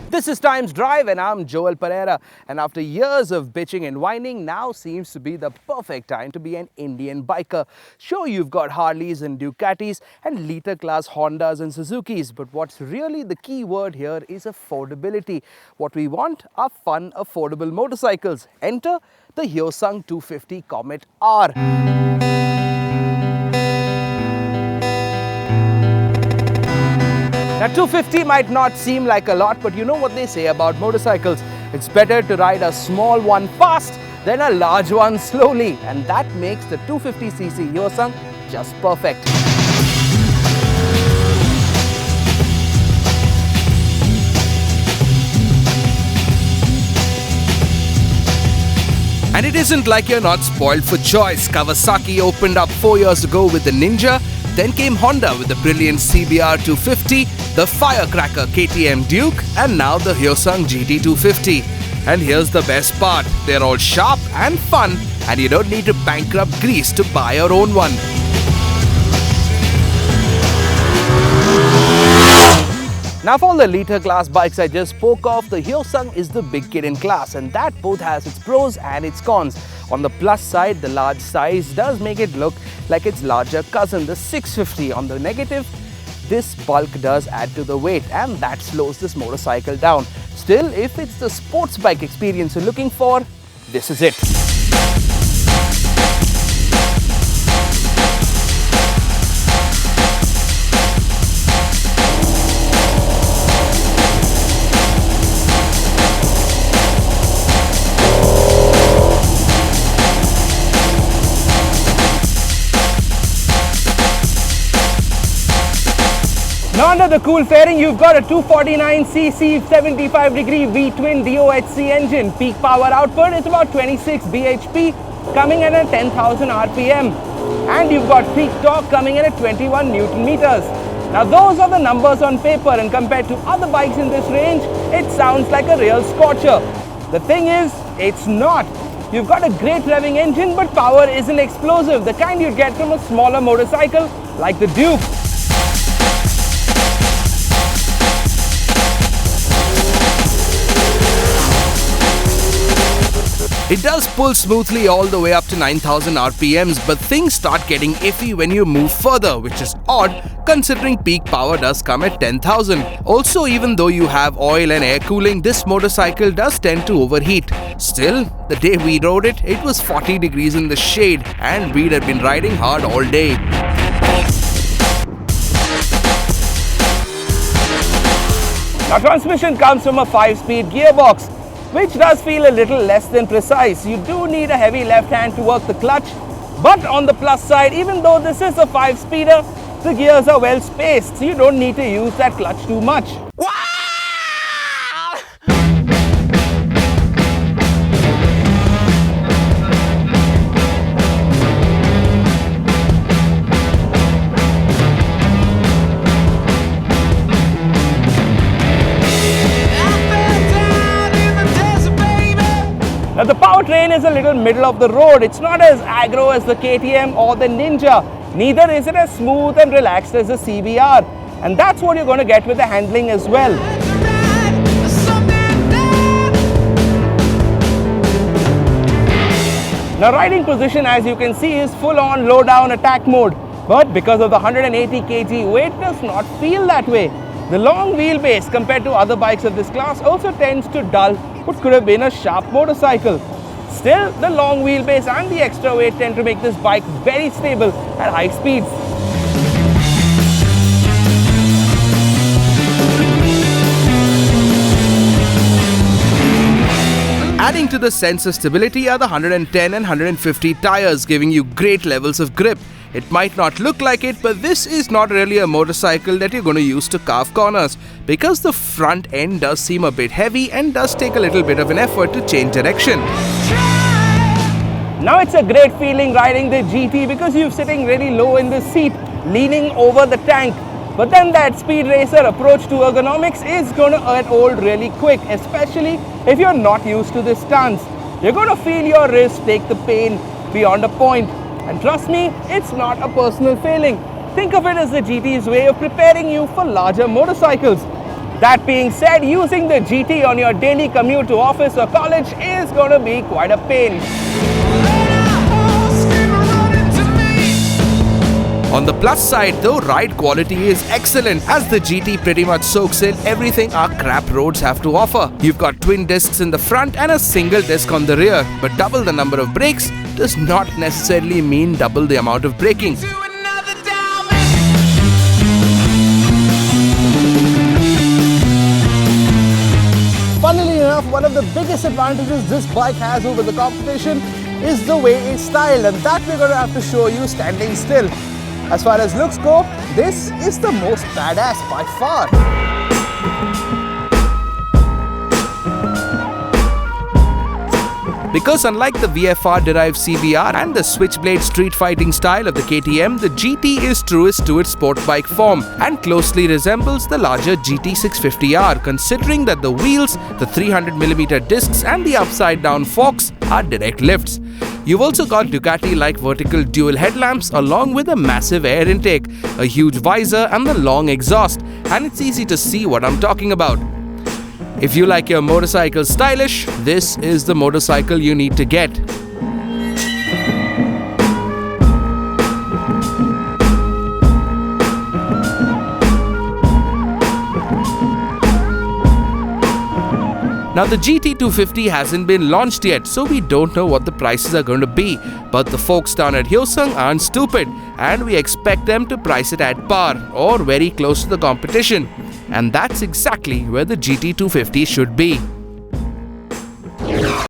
This is Times Drive and I'm Joel Pereira, and after years of bitching and whining, now seems to be the perfect time to be an Indian biker. Sure, you've got Harleys and Ducatis and liter class Hondas and Suzukis, but what's really the key word here is affordability. What we want are fun, affordable motorcycles. Enter the Hyosung 250 Comet R. Now 250 might not seem like a lot, but you know what they say about motorcycles. It's better to ride a small one fast than a large one slowly, and that makes the 250cc Hyosung just perfect. And it isn't like you're not spoiled for choice. Kawasaki opened up 4 years ago with the Ninja. Then came Honda with the brilliant CBR 250, the firecracker KTM Duke, and now the Hyosung GT25OR. And here's the best part, they're all sharp and fun, and you don't need to bankrupt Greece to buy your own one. Now for all the liter class bikes I just spoke of, the Hyosung is the big kid in class, and that both has its pros and its cons. On the plus side, the large size does make it look like its larger cousin, the 650. On the negative, this bulk does add to the weight, and that slows this motorcycle down. Still, if it's the sports bike experience you're looking for, this is it. Now under the cool fairing, you've got a 249cc 75-degree V-twin DOHC engine. Peak power output is about 26 bhp, coming in at 10,000 RPM. And you've got peak torque coming in at 21 Newton meters. Now those are the numbers on paper, and compared to other bikes in this range, it sounds like a real scorcher. The thing is, it's not. You've got a great revving engine, but power isn't explosive, the kind you'd get from a smaller motorcycle like the Duke. It does pull smoothly all the way up to 9,000 RPMs, but things start getting iffy when you move further, which is odd considering peak power does come at 10,000. Also, even though you have oil and air cooling, this motorcycle does tend to overheat. Still, the day we rode it, it was 40 degrees in the shade and we had been riding hard all day. Now transmission comes from a 5-speed gearbox, which does feel a little less than precise. You do need a heavy left hand to work the clutch, but on the plus side, even though this is a 5-speeder, the gears are well spaced, so you don't need to use that clutch too much. Now the powertrain is a little middle of the road. It's not as aggro as the KTM or the Ninja. Neither is it as smooth and relaxed as the CBR. And that's what you're going to get with the handling as well. Now riding position, as you can see, is full on low down attack mode. But because of the 180 kg weight, does not feel that way. The long wheelbase compared to other bikes of this class also tends to dull what could have been a sharp motorcycle. Still, the long wheelbase and the extra weight tend to make this bike very stable at high speeds. Adding to the sense of stability are the 110 and 150 tires, giving you great levels of grip. It might not look like it, but this is not really a motorcycle that you're going to use to carve corners, because the front end does seem a bit heavy and does take a little bit of an effort to change direction. Now it's a great feeling riding the GT because you're sitting really low in the seat, leaning over the tank. But then that speed racer approach to ergonomics is going to get old really quick, especially if you're not used to this stance. You're going to feel your wrist take the pain beyond a point. And trust me, it's not a personal failing. Think of it as the GT's way of preparing you for larger motorcycles. That being said, using the GT on your daily commute to office or college is going to be quite a pain. On the plus side though, ride quality is excellent as the GT pretty much soaks in everything our crap roads have to offer. You've got twin discs in the front and a single disc on the rear, but double the number of brakes does not necessarily mean double the amount of braking. Funnily enough, one of the biggest advantages this bike has over the competition is the way it's styled, and that we're going to have to show you standing still. As far as looks go, this is the most badass by far. Because unlike the VFR-derived CBR and the switchblade street fighting style of the KTM, the GT is truest to its sport bike form and closely resembles the larger GT650R, considering that the wheels, the 300mm discs and the upside-down forks are direct lifts. You've also got Ducati-like vertical dual headlamps along with a massive air intake, a huge visor and the long exhaust, and it's easy to see what I'm talking about. If you like your motorcycle stylish, this is the motorcycle you need to get. Now the GT250 hasn't been launched yet, so we don't know what the prices are going to be, but the folks down at Hyosung aren't stupid and we expect them to price it at par or very close to the competition. And that's exactly where the GT250 should be.